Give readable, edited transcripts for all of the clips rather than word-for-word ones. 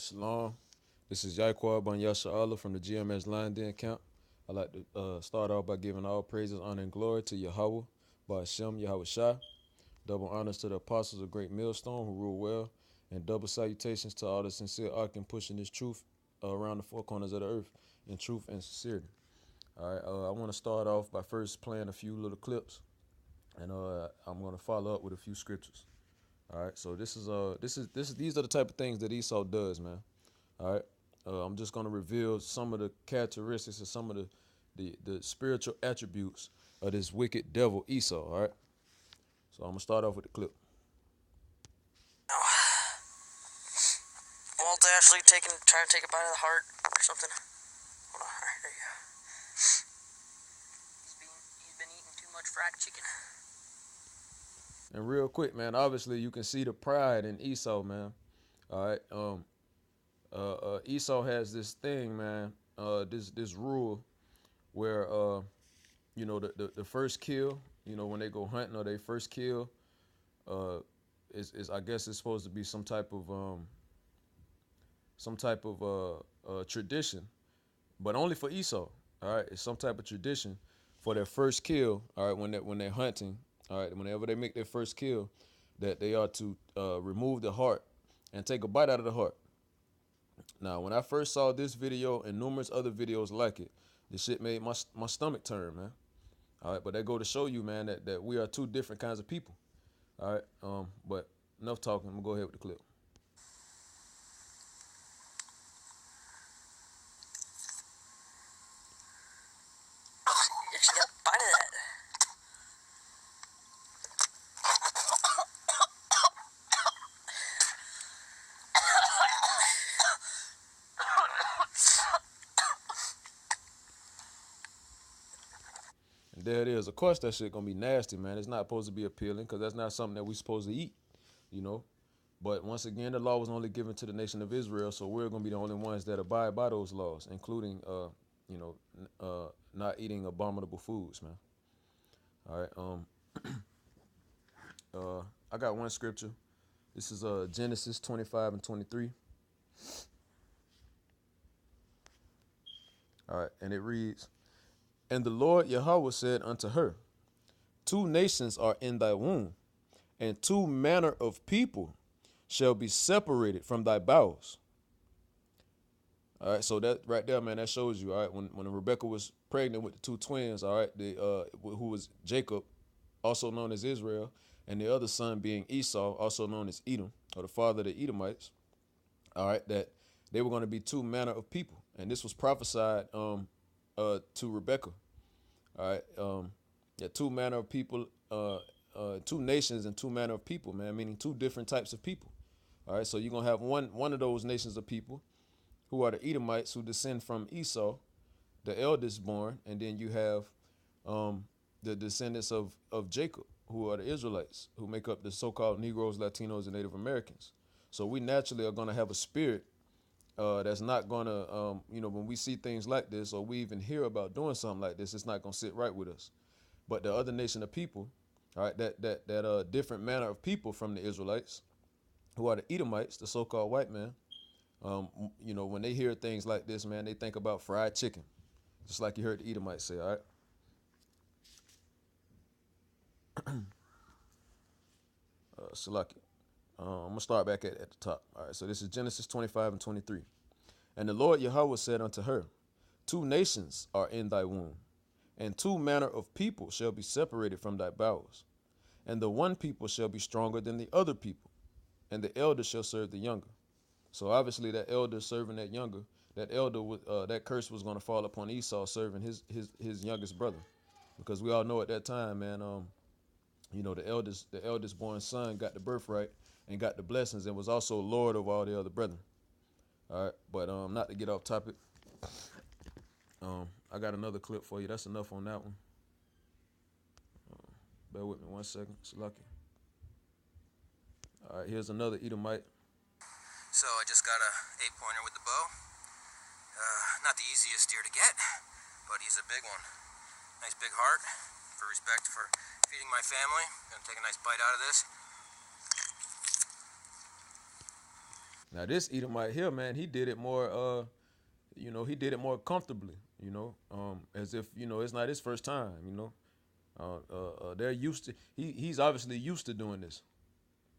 Shalom. This is Yaquab on Yasha Allah from the GMS Line Den Camp. I'd like to start off by giving all praises, honor, and glory to Yahweh, Ba'ashem, Yahweh Shai. Double honors to the apostles of Great Millstone who rule well, and double salutations to all the sincere arc pushing this truth around the four corners of the earth in truth and sincerity. All right, I want to start off by first playing a few little clips, and I'm going to follow up with a few scriptures. All right, so these are the type of things that Esau does, man. All right, I'm just gonna reveal some of the characteristics and some of the spiritual attributes of this wicked devil Esau. All right, so I'm gonna start off with the clip. Walt Ashley trying to take a bite of the heart or something. Hold on, there you go. He's been eating too much fried chicken. And real quick, man, obviously you can see the pride in Esau, man. All right, Esau has this thing, man. This rule where the first kill, when they go hunting or they first kill, is I guess it's supposed to be some type of tradition, but only for Esau. All right, it's some type of tradition for their first kill. All right, when they're hunting. All right, whenever they make their first kill, that they are to remove the heart and take a bite out of the heart. Now, when I first saw this video and numerous other videos like it, this shit made my stomach turn, man. All right, but that go to show you, man, that we are two different kinds of people. All right, but enough talking. I'm gonna go ahead with the clip. You actually got a bite of that. And there it is. Of course, that shit gonna be nasty, man. It's not supposed to be appealing because that's not something that we supposed to eat, you know. But once again, the law was only given to the nation of Israel, so we're gonna be the only ones that abide by those laws, including, not eating abominable foods, man. All right. I got one scripture. This is Genesis 25 and 23. All right, and it reads, "And the Lord Yahweh said unto her, Two nations are in thy womb, and two manner of people shall be separated from thy bowels." All right, so that right there, man, that shows you. All right, when Rebecca was pregnant with the two twins, all right, who was Jacob, also known as Israel, and the other son being Esau, also known as Edom, or the father of the Edomites. All right, that they were going to be two manner of people, and this was prophesied to Rebecca. All right, two manner of people, two nations and two manner of people, man, meaning two different types of people. All right, so you're gonna have one of those nations of people who are the Edomites who descend from Esau, the eldest born, and then you have the descendants of Jacob, who are the Israelites, who make up the so-called Negroes, Latinos, and Native Americans. So we naturally are gonna have a spirit that's not gonna, when we see things like this, or we even hear about doing something like this, it's not gonna sit right with us. But the other nation of people, all right, that different manner of people from the Israelites, who are the Edomites, the so-called white man, when they hear things like this, man, they think about fried chicken, just like you heard the Edomites say. All right. Salaki. I'm gonna start back at the top. All right. So this is Genesis 25 and 23. "And the Lord Yahweh said unto her, Two nations are in thy womb, and two manner of people shall be separated from thy bowels. And the one people shall be stronger than the other people, and the elder shall serve the younger." So obviously that elder serving that younger, that curse was going to fall upon Esau serving his youngest brother, because we all know at that time, man, the eldest born son got the birthright and got the blessings and was also lord of all the other brethren. All right, but not to get off topic. I got another clip for you. That's enough on that one. Bear with me 1 second. It's lucky. All right, here's another Edomite. So I just got a 8-pointer with the bow. Not the easiest deer to get, but he's a big one. Nice big heart. For respect for feeding my family. Gonna take a nice bite out of this. Now this Edomite here, man, he did it more he did it more comfortably, as if, it's not his first time, they're used to he's obviously used to doing this.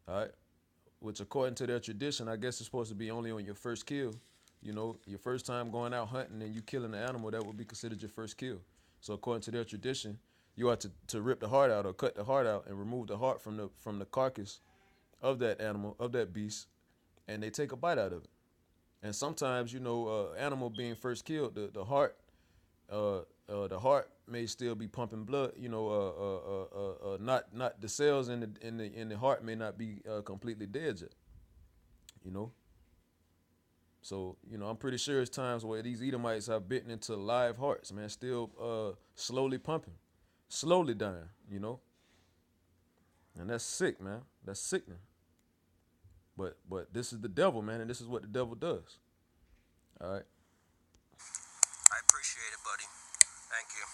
All right. Which according to their tradition, I guess it's supposed to be only on your first kill. Your first time going out hunting and you killing an animal, that would be considered your first kill. So according to their tradition, you are to rip the heart out or cut the heart out and remove the heart from the carcass of that animal, of that beast, and they take a bite out of it. And sometimes, animal being first killed, the heart may still be pumping blood. Not the cells in the heart may not be completely dead yet. You know, so I'm pretty sure it's times where these Edomites have bitten into live hearts, man, still slowly pumping, slowly dying. And that's sick, man. That's sickening. But this is the devil, man, and this is what the devil does. All right. I appreciate it, buddy. Thank you.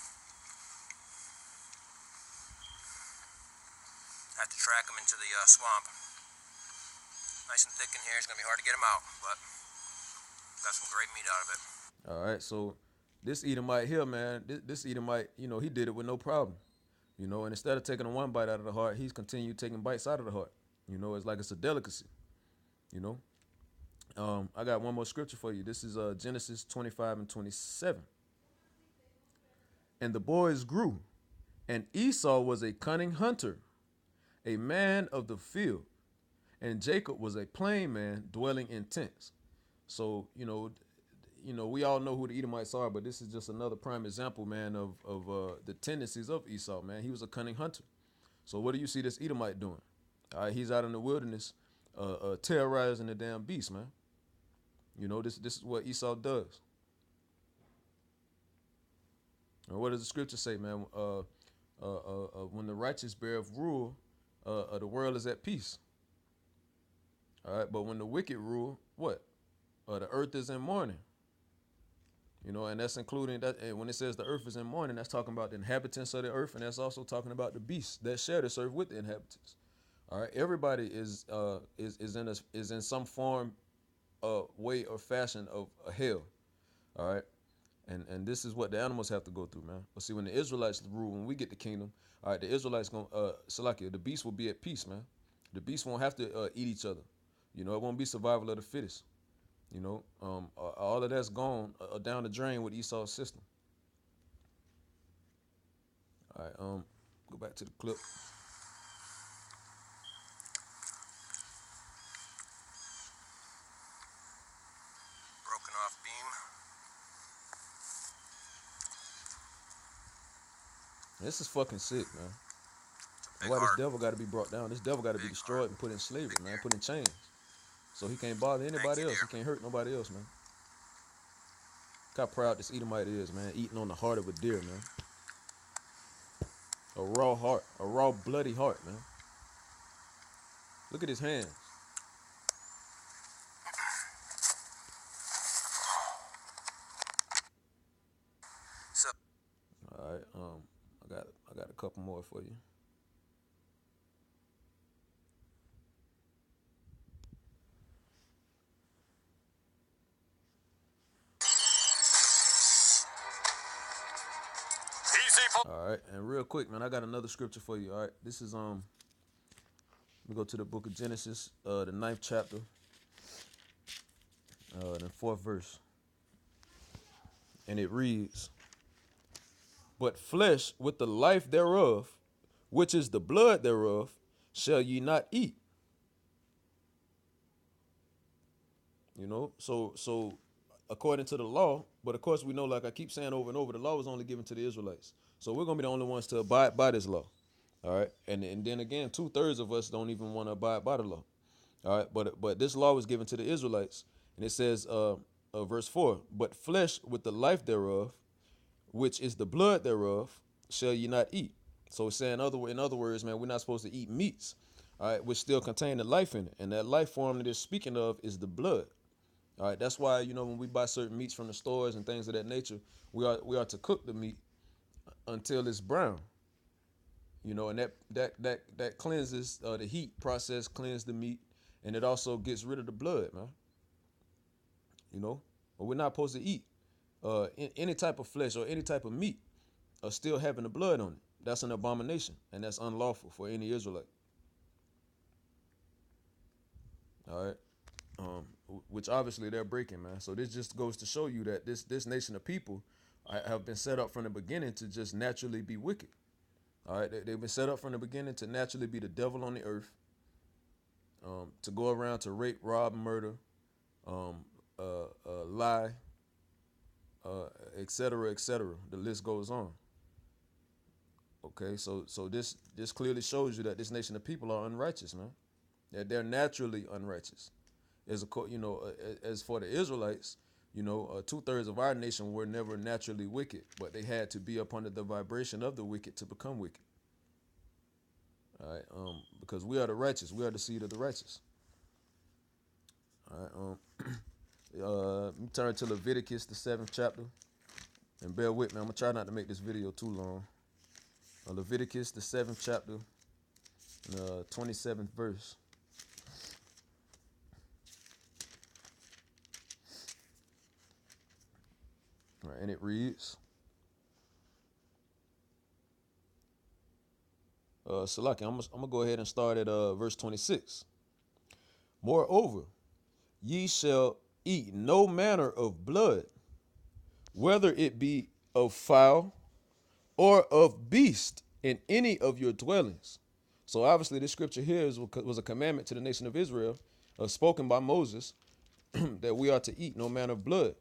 I have to track them into the swamp. Nice and thick in here. It's going to be hard to get them out, but got some great meat out of it. All right, so this Edomite here, man, this Edomite, he did it with no problem. And instead of taking one bite out of the heart, he's continued taking bites out of the heart. It's like it's a delicacy. I got one more scripture for you. This is Genesis 25:27. And the boys grew, and Esau was a cunning hunter, a man of the field, and Jacob was a plain man dwelling in tents. So, we all know who the Edomites are, but this is just another prime example, man, of the tendencies of Esau, man. He was a cunning hunter. So what do you see this Edomite doing? All right, he's out in the wilderness terrorizing the damn beast, man. This is what Esau does. And what does the scripture say, man? When the righteous bear rule, the world is at peace. All right, but when the wicked rule, what? The earth is in mourning. And that's including that. And when it says the earth is in mourning, that's talking about the inhabitants of the earth, and that's also talking about the beasts that share this earth with the inhabitants. All right, everybody is in some form, way or fashion of a hell. All right. And this is what the animals have to go through, man. But see, when the Israelites rule, when we get the kingdom, all right, the Israelites Salakia, the beast will be at peace, man. The beast won't have to eat each other. It won't be survival of the fittest. All of that's gone down the drain with Esau's system. All right, go back to the clip. Broken off beam. This is fucking sick, man. Why this devil got to be brought down? This devil got to be destroyed and put in slavery, man. Put in chains. So he can't bother anybody else. He can't hurt nobody else, man. Look how proud this Edomite is, man. Eating on the heart of a deer, man. A raw heart. A raw, bloody heart, man. Look at his hands. So, all right, I got a couple more for you. All right, and real quick, man, I got another scripture for you. All right, this is let me go to the book of Genesis, the 9th chapter, the 4th verse, and it reads, "But flesh with the life thereof, which is the blood thereof, shall ye not eat." So according to the law, but of course we know, like I keep saying over and over, the law was only given to the Israelites. So we're gonna be the only ones to abide by this law. All right, and then again, 2/3 of us don't even want to abide by the law. All right, but this law was given to the Israelites, and it says, verse 4, "But flesh with the life thereof, which is the blood thereof, shall ye not eat." So it's saying, in other words, man, we're not supposed to eat meats, all right, which still contain the life in it, and that life form that it's speaking of is the blood. All right, that's why when we buy certain meats from the stores and things of that nature, we are to cook the meat until it's brown. And that cleanses the heat process, cleanses the meat, and it also gets rid of the blood, man. or we're not supposed to eat any type of flesh or any type of meat still having the blood on it. That's an abomination, and that's unlawful for any Israelite. All right. Which obviously they're breaking, man. So this just goes to show you that this nation of people have been set up from the beginning to just naturally be wicked. All right, they've been set up from the beginning to naturally be the devil on the earth, to go around to rape, rob, murder, lie, etc., etc. The list goes on. Okay, so this clearly shows you that this nation of people are unrighteous, man. That they're naturally unrighteous. As for the Israelites, 2/3 of our nation were never naturally wicked, but they had to be up under the vibration of the wicked to become wicked. All right, because we are the righteous, we are the seed of the righteous. All right, let me turn to Leviticus, the 7th chapter, and bear with me. I'm gonna try not to make this video too long. Leviticus, the 7th chapter, and 27th verse. All right, and it reads, Salaki, I'm gonna go ahead and start at verse 26. Moreover, ye shall eat no manner of blood, whether it be of fowl or of beast, in any of your dwellings. So obviously this scripture here was a commandment to the nation of Israel, spoken by Moses, that we are to eat no manner of blood,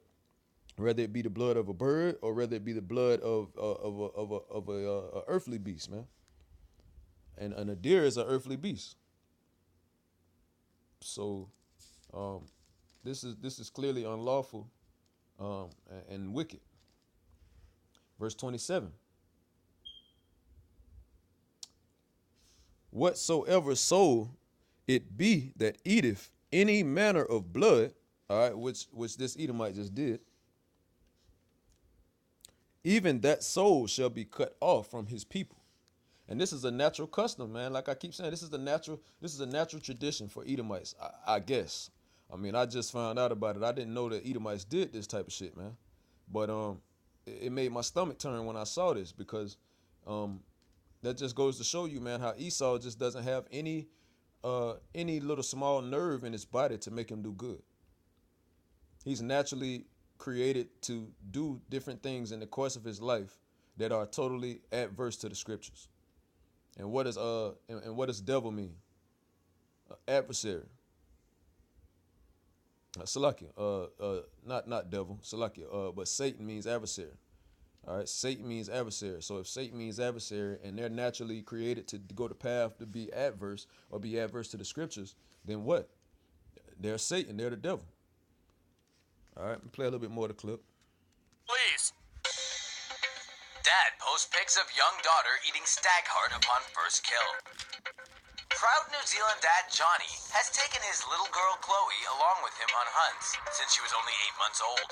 whether it be the blood of a bird or whether it be the blood of a earthly beast, man. And a deer is an earthly beast. So this is clearly unlawful and wicked. Verse 27. Whatsoever soul it be that eateth any manner of blood, all right, which this Edomite just did, even that soul shall be cut off from his people. And this is a natural custom, man. Like I keep saying, this is a natural tradition for Edomites, I guess. I mean, I just found out about it. I didn't know that Edomites did this type of shit, man. But it made my stomach turn when I saw this, because that just goes to show you, man, how Esau just doesn't have any little small nerve in his body to make him do good. He's naturally created to do different things in the course of his life that are totally adverse to the scriptures. And what does devil mean? Adversary. Salakia. Not devil. Salakia. But Satan means adversary. All right. Satan means adversary. So if Satan means adversary, and they're naturally created to go the path to be adverse or be adverse to the scriptures, then what? They're Satan. They're the devil. All right. Play a little bit more of the clip. Please. Dad posts pics of young daughter eating stag heart upon first kill. Proud New Zealand dad Johnny has taken his little girl Chloe along with him on hunts since she was only 8 months old.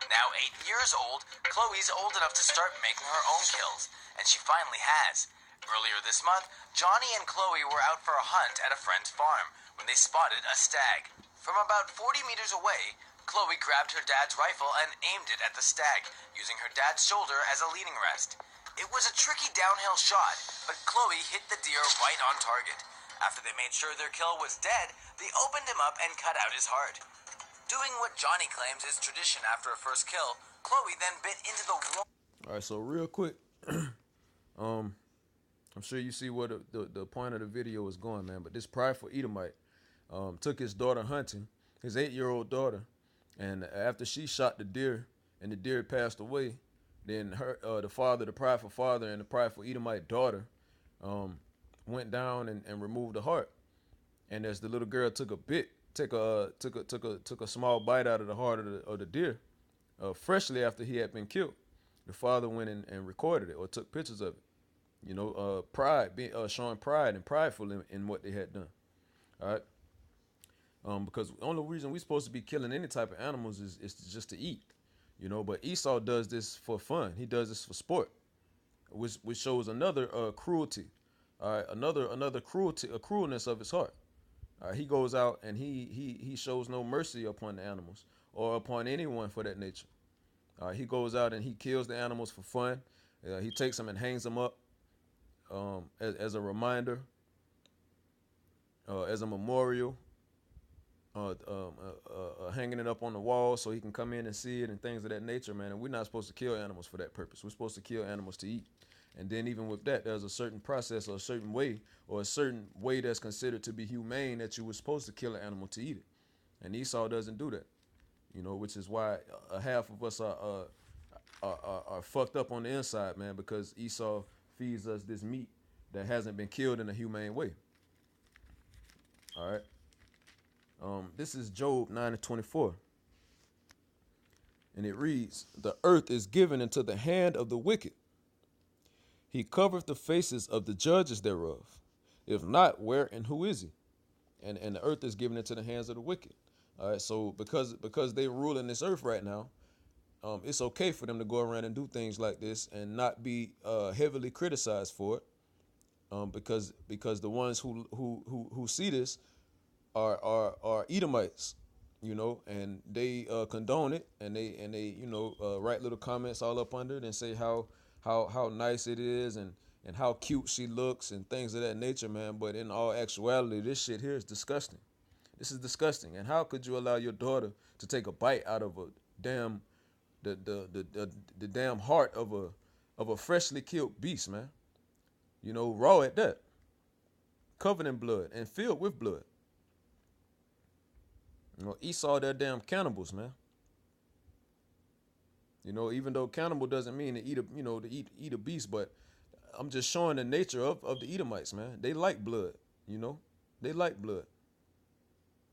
Now 8 years old, Chloe's old enough to start making her own kills, and she finally has. Earlier this month, Johnny and Chloe were out for a hunt at a friend's farm when they spotted a stag. From about 40 meters away, Chloe grabbed her dad's rifle and aimed it at the stag, using her dad's shoulder as a leaning rest. It was a tricky downhill shot, but Chloe hit the deer right on target. After they made sure their kill was dead, they opened him up and cut out his heart. Doing what Johnny claims is tradition after a first kill, Chloe then bit into the wall. All right, so real quick, I'm sure you see where the point of the video is going, man. But this prideful Edomite took his daughter hunting, his 8-year-old daughter, and after she shot the deer and the deer passed away, then the prideful father and the prideful Edomite daughter went down and removed the heart. And as the little girl took a small bite out of the heart of the deer, freshly after he had been killed, the father went in and recorded it or took pictures of it. Pride, showing pride and prideful in what they had done. All right. Because the only reason we're supposed to be killing any type of animals is just to eat, But Esau does this for fun. He does this for sport, which shows another cruelty. All right, another cruelty, a cruelness of his heart. He goes out and he shows no mercy upon the animals, or upon anyone for that nature. He goes out and he kills the animals for fun. He takes them and hangs them up as a reminder, as a memorial, hanging it up on the wall so he can come in and see it and things of that nature, man. And we're not supposed to kill animals for that purpose. We're supposed to kill animals to eat. And then even with that, there's a certain process or a certain way that's considered to be humane that you were supposed to kill an animal to eat it. And Esau doesn't do that, which is why half of us are fucked up on the inside, man, because Esau feeds us this meat that hasn't been killed in a humane way. All right. This is Job 9:24. And it reads, "The earth is given into the hand of the wicked. He covereth the faces of the judges thereof. If not, where and who is he?" And the earth is given into the hands of the wicked. All right, so because they rule in this earth right now, it's okay for them to go around and do things like this and not be heavily criticized for it, because the ones who see this are Edomites, and they condone it, and they write little comments all up under it and say how nice it is and how cute she looks and things of that nature, man. But in all actuality, this shit here is disgusting. This is disgusting. And how could you allow your daughter to take a bite out of a damn the damn heart of a freshly killed beast, man? Raw at that, covered in blood and filled with blood. Esau, they're damn cannibals, man. Even though cannibal doesn't mean to eat a beast, but I'm just showing the nature of the Edomites, man. They like blood, They like blood.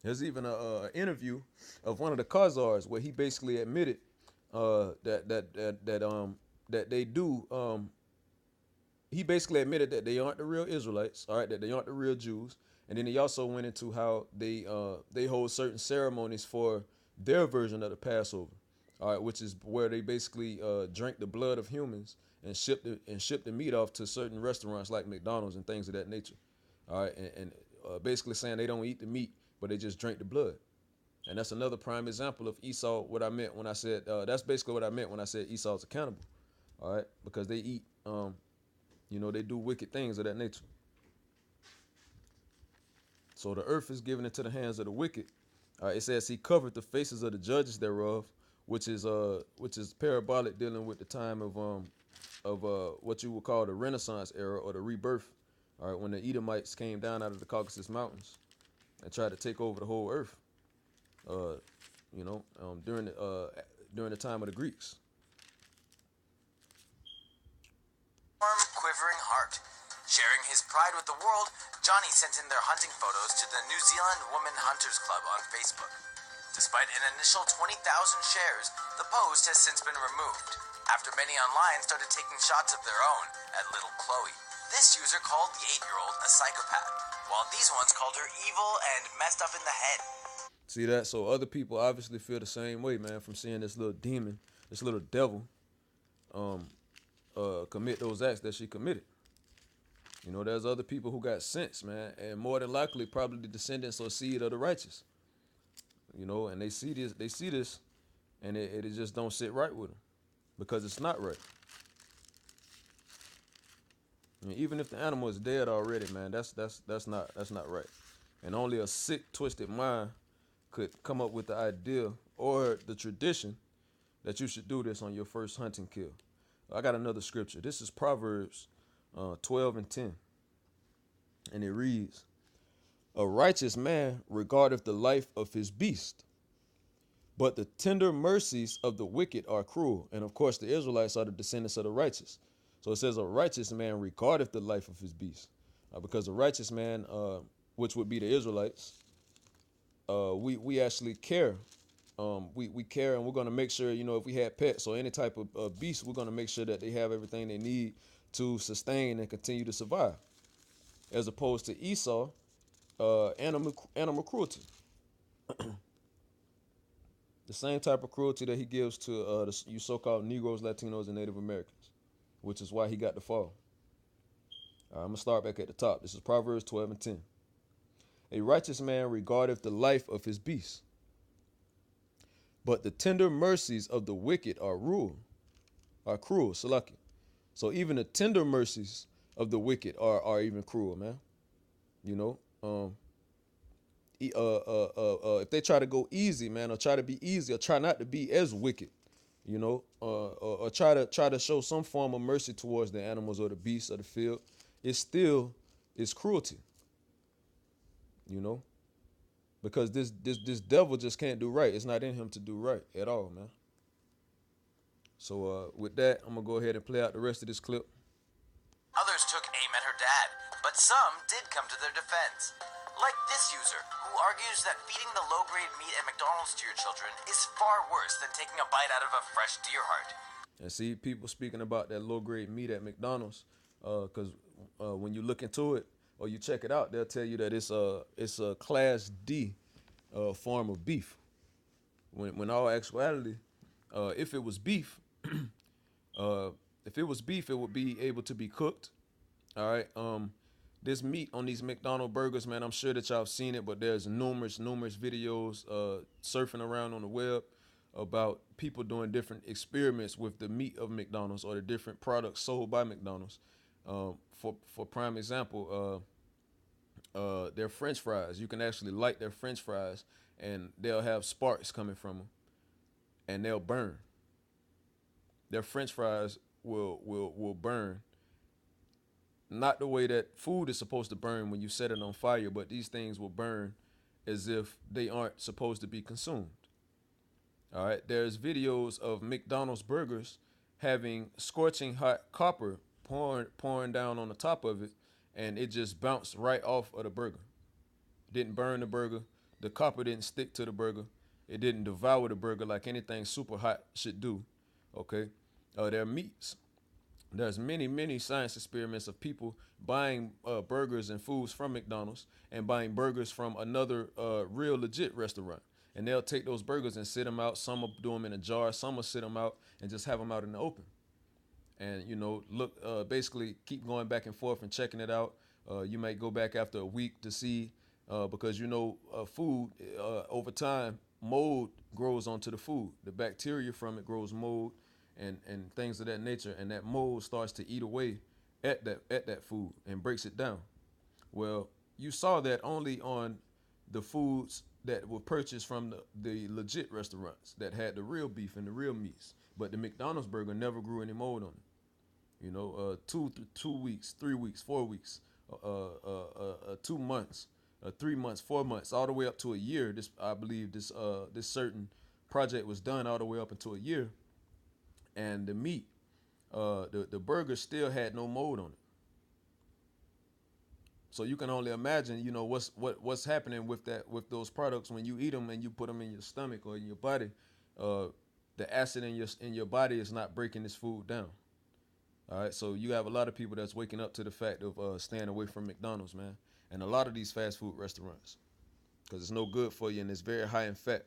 There's even a interview of one of the Khazars where he basically admitted that they do. He basically admitted that they aren't the real Israelites, all right, that they aren't the real Jews. And then he also went into how they hold certain ceremonies for their version of the Passover, all right, which is where they basically drink the blood of humans and ship the meat off to certain restaurants like McDonald's and things of that nature, all right, and basically saying they don't eat the meat, but they just drink the blood. And that's another prime example of Esau. What I meant when I said that's basically what I meant when I said Esau's a cannibal, all right, because they eat, they do wicked things of that nature. So the earth is given into the hands of the wicked. It says he covered the faces of the judges thereof, which is parabolic, dealing with the time of what you would call the Renaissance era or the rebirth. All right, when the Edomites came down out of the Caucasus Mountains and tried to take over the whole earth. During the time of the Greeks. Warm, quivering heart. Sharing his pride with the world, Johnny sent in their hunting photos to the New Zealand Women Hunters Club on Facebook. Despite an initial 20,000 shares, the post has since been removed, after many online started taking shots of their own at little Chloe. This user called the 8-year-old a psychopath, while these ones called her evil and messed up in the head. See that? So other people obviously feel the same way, man, from seeing this little demon, this little devil, commit those acts that she committed. There's other people who got sense, man, and more than likely probably the descendants or seed of the righteous. And they see this, and it just don't sit right with them, because it's not right. I mean, even if the animal is dead already, man, that's not right. And only a sick, twisted mind could come up with the idea or the tradition that you should do this on your first hunting kill. I got another scripture. This is Proverbs 12:10. And it reads, "A righteous man regardeth the life of his beast, but the tender mercies of the wicked are cruel." And of course, the Israelites are the descendants of the righteous. So it says a righteous man regardeth the life of his beast. Because a righteous man, which would be the Israelites, we actually care. We care, and we're going to make sure, if we had pets or any type of beast, we're going to make sure that they have everything they need to sustain and continue to survive. As opposed to Esau, animal cruelty. The same type of cruelty that he gives to you so-called Negroes, Latinos, and Native Americans, which is why he got the fall. I'm going to start back at the top. This is Proverbs 12:10. "A righteous man regardeth the life of his beast, But the tender mercies of the wicked are cruel, Salaki. So even the tender mercies of the wicked are even cruel, man. You know, if they try to go easy, man, or try to be easy, or try not to be as wicked, you know, or try to show some form of mercy towards the animals or the beasts of the field, it still is cruelty, you know, because this devil just can't do right. It's not in him to do right at all, man. So with that, I'm gonna go ahead and play out the rest of this clip. Others took aim at her dad, but some did come to their defense. Like this user, who argues that feeding the low-grade meat at McDonald's to your children is far worse than taking a bite out of a fresh deer heart. And see people speaking about that low grade meat at McDonald's, because when you look into it or you check it out, they'll tell you that it's a class D form of beef. When all actuality, if it was beef, it would be able to be cooked. All right. This meat on these McDonald's burgers, man, I'm sure that y'all have seen it, but there's numerous videos surfing around on the web about people doing different experiments with the meat of McDonald's or the different products sold by McDonald's. For prime example, their French fries. You can actually light their French fries, and they'll have sparks coming from them, and they'll burn. Their French fries will burn. Not the way that food is supposed to burn when you set it on fire, but these things will burn as if they aren't supposed to be consumed. All right, there's videos of McDonald's burgers having scorching hot copper pouring down on the top of it, and it just bounced right off of the burger. Didn't burn the burger. The copper didn't stick to the burger. It didn't devour the burger like anything super hot should do. Okay, their meats. There's many science experiments of people buying burgers and foods from McDonald's and buying burgers from another real legit restaurant. And they'll take those burgers and sit them out. Some will do them in a jar. Some will sit them out and just have them out in the open. And, you know, look, basically keep going back and forth and checking it out. You might go back after a week to see, because, you know, food, over time, mold grows onto the food. The bacteria from it grows mold and things of that nature. And that mold starts to eat away at that food and breaks it down. Well, you saw that only on the foods that were purchased from the legit restaurants that had the real beef and the real meats. But the McDonald's burger never grew any mold on it. You know, 2 weeks, 3 weeks, 4 weeks, 2 months, 3 months, 4 months, all the way up to a year. I believe this certain project was done all the way up into a year, and the meat, the burger still had no mold on it. So you can only imagine, you know, what's happening with those products when you eat them and you put them in your stomach or in your body. The acid in your body is not breaking this food down. All right, so you have a lot of people that's waking up to the fact of staying away from McDonald's, man, and a lot of these fast food restaurants, because it's no good for you and it's very high in fat.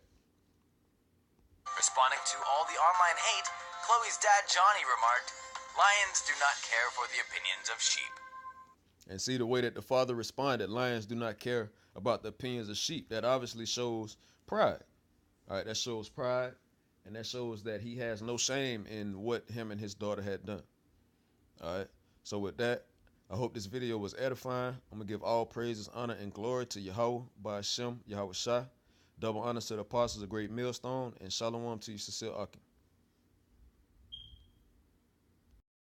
Responding to all the online hate, Chloe's dad Johnny remarked, "Lions do not care for the opinions of sheep." And see the way that the father responded, lions do not care about the opinions of sheep. That obviously shows pride. All right, that shows pride, and that shows that he has no shame in what him and his daughter had done. All right, so with that, I hope this video was edifying. I'm going to give all praises, honor, and glory to Yahweh, Ba'ashem, Yahweh Shah. Double honors to the apostles, a great millstone, and shalom to you, Cecile Akin.